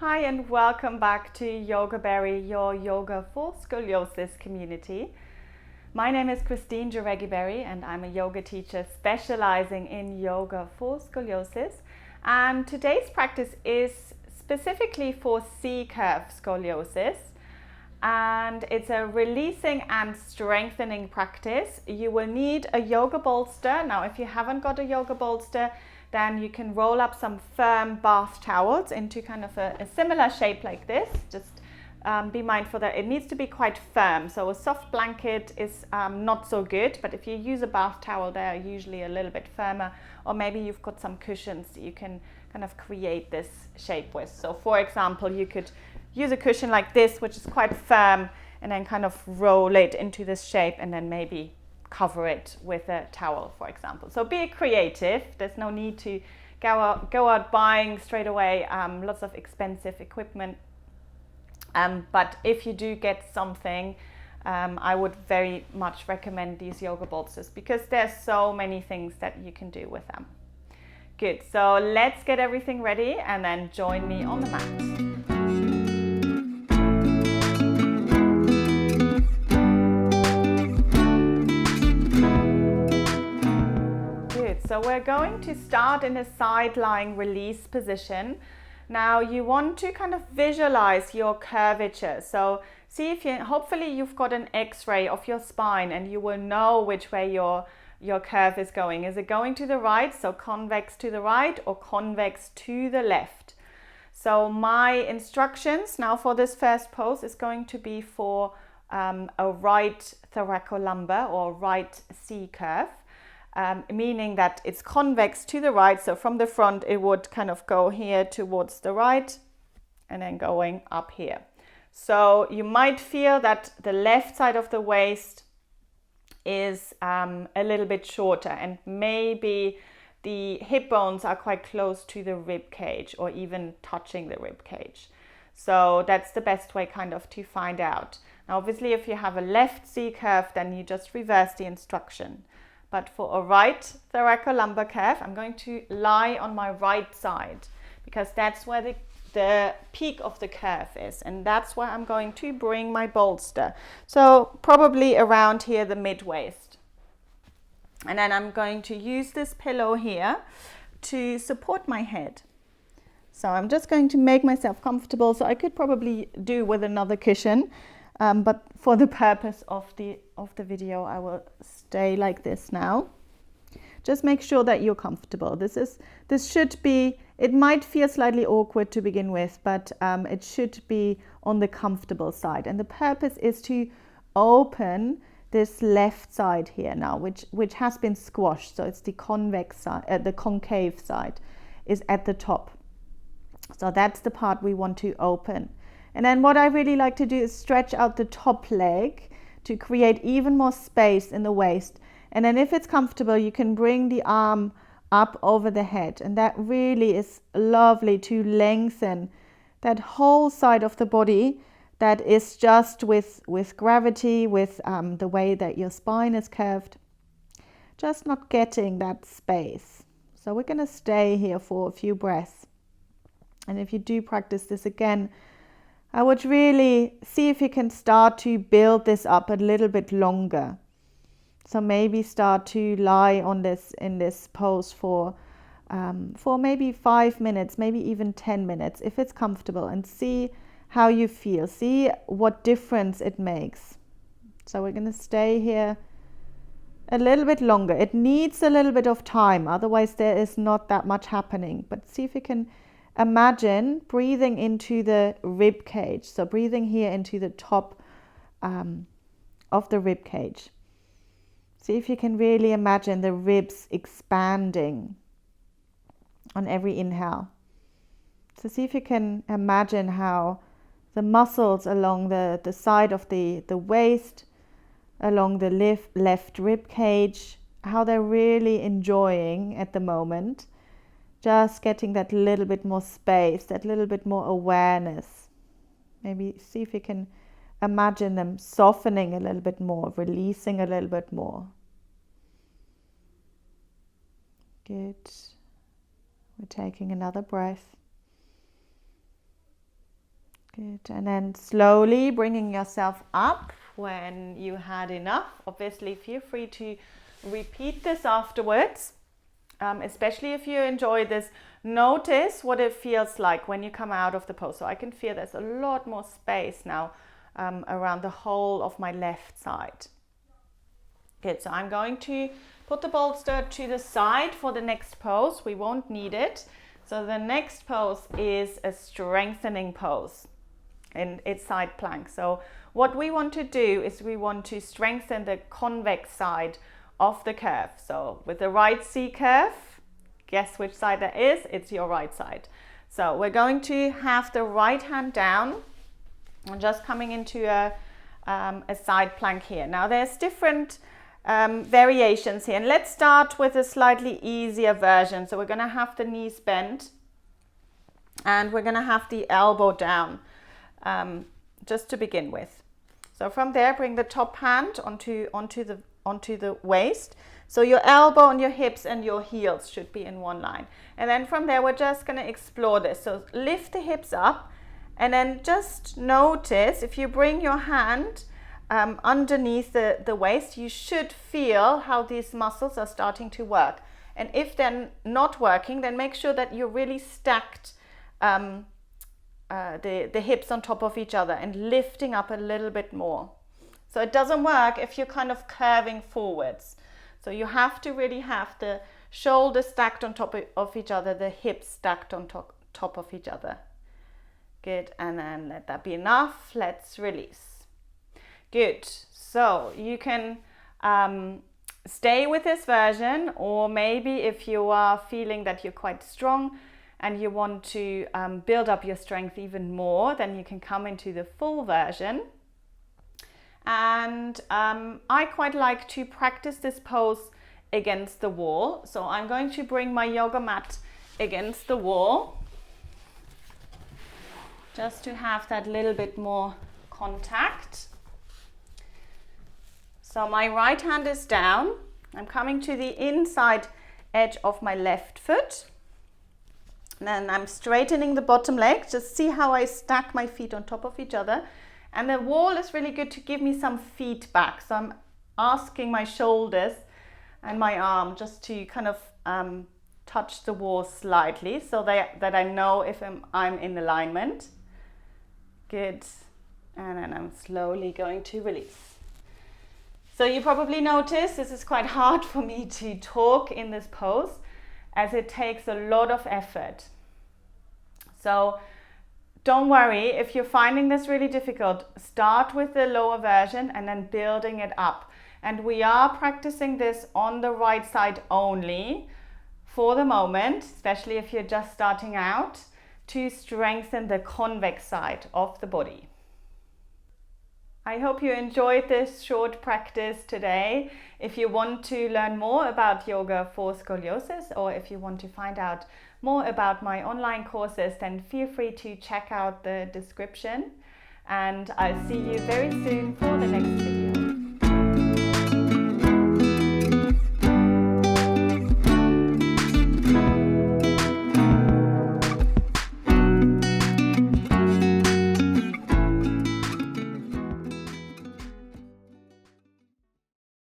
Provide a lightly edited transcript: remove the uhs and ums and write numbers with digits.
Hi and welcome back to Yoga Berry, your yoga for scoliosis community. My name is Christine Jareggi-Berry and I'm a yoga teacher specializing in yoga for scoliosis. And today's practice is specifically for C-curve scoliosis. And it's a releasing and strengthening practice. You will need a yoga bolster. Now, if you haven't got a yoga bolster, then you can roll up some firm bath towels into kind of a similar shape like this. Just be mindful that it needs to be quite firm. So a soft blanket is not so good, but if you use a bath towel, they're usually a little bit firmer, or maybe you've got some cushions that you can kind of create this shape with. So for example, you could use a cushion like this, which is quite firm, and then kind of roll it into this shape and then maybe cover it with a towel, for example. So be creative. There's no need to go out buying straight away lots of expensive equipment. But if you do get something, I would very much recommend these yoga bolsters because there's so many things that you can do with them. Good, so let's get everything ready and then join me on the mat. So we're going to start in a side lying release position. Now you want to kind of visualize your curvature. So see if hopefully you've got an x-ray of your spine and you will know which way your curve is going. Is it going to the right, so convex to the right, or convex to the left? So my instructions now for this first pose is going to be for a right thoracolumbar or right C curve. Meaning that it's convex to the right, so from the front it would kind of go here towards the right and then going up here. So you might feel that the left side of the waist is a little bit shorter, and maybe the hip bones are quite close to the rib cage or even touching the rib cage. So that's the best way kind of to find out. Now obviously if you have a left C curve, then you just reverse the instruction. But for a right thoracolumbar curve, I'm going to lie on my right side because that's where the peak of the curve is. And that's where I'm going to bring my bolster. So probably around here, the mid-waist. And then I'm going to use this pillow here to support my head. So I'm just going to make myself comfortable. So I could probably do with another cushion. But for the purpose of the video, I will stay like this now. Just make sure that you're comfortable. This should be, it might feel slightly awkward to begin with, but it should be on the comfortable side. And the purpose is to open this left side here now, which has been squashed. So it's the convex side, the concave side is at the top. So that's the part we want to open. And then what I really like to do is stretch out the top leg to create even more space in the waist. And then if it's comfortable, you can bring the arm up over the head. And that really is lovely to lengthen that whole side of the body that is just with gravity, with the way that your spine is curved, just not getting that space. So we're going to stay here for a few breaths. And if you do practice this again, I would really see if you can start to build this up a little bit longer. So maybe start to lie on this in this pose for maybe 5 minutes, maybe even 10 minutes, if it's comfortable, and see how you feel. See what difference it makes. So we're going to stay here a little bit longer. It needs a little bit of time, otherwise there is not that much happening. But see if you can imagine breathing into the rib cage. So breathing here into the top of the rib cage. See if you can really imagine the ribs expanding on every inhale. So see if you can imagine how the muscles along the side of the waist, along the left rib cage, how they're really enjoying at the moment. Just getting that little bit more space, that little bit more awareness. Maybe see if you can imagine them softening a little bit more, releasing a little bit more. Good. We're taking another breath. Good. And then slowly bringing yourself up when you had enough. Obviously, feel free to repeat this afterwards, especially if you enjoy this. Notice what it feels like when you come out of the pose. So I can feel there's a lot more space now around the whole of my left side. Good. So I'm going to put the bolster to the side for the next pose. We won't need it. So the next pose is a strengthening pose, and it's side plank. So what we want to do is we want to strengthen the convex side of the curve. So with the right C curve, guess which side that is? It's your right side. So we're going to have the right hand down and just coming into a side plank here. Now there's different variations here, and let's start with a slightly easier version. So we're going to have the knees bent and we're going to have the elbow down just to begin with. So from there, bring the top hand onto the waist. So your elbow and your hips and your heels should be in one line. And then from there, we're just going to explore this. So lift the hips up and then just notice if you bring your hand underneath the waist, you should feel how these muscles are starting to work. And if they're not working, then make sure that you really stacked the hips on top of each other and lifting up a little bit more. So it doesn't work if you're kind of curving forwards. So you have to really have the shoulders stacked on top of each other, the hips stacked on top of each other. Good, and then let that be enough. Let's release. Good, so you can stay with this version, or maybe if you are feeling that you're quite strong and you want to build up your strength even more, then you can come into the full version. And I quite like to practice this pose against the wall. So I'm going to bring my yoga mat against the wall just to have that little bit more contact. So my right hand is down. I'm coming to the inside edge of my left foot. And then I'm straightening the bottom leg. Just see how I stack my feet on top of each other. And the wall is really good to give me some feedback. So I'm asking my shoulders and my arm just to kind of touch the wall slightly so that I know if I'm in alignment. Good. And then I'm slowly going to release. So you probably notice this is quite hard for me to talk in this pose as it takes a lot of effort. So don't worry if you're finding this really difficult. Start with the lower version and then building it up. And we are practicing this on the right side only for the moment, especially if you're just starting out, to strengthen the convex side of the body. I hope you enjoyed this short practice today. If you want to learn more about yoga for scoliosis, or if you want to find out more about my online courses, then feel free to check out the description. And I'll see you very soon for the next video.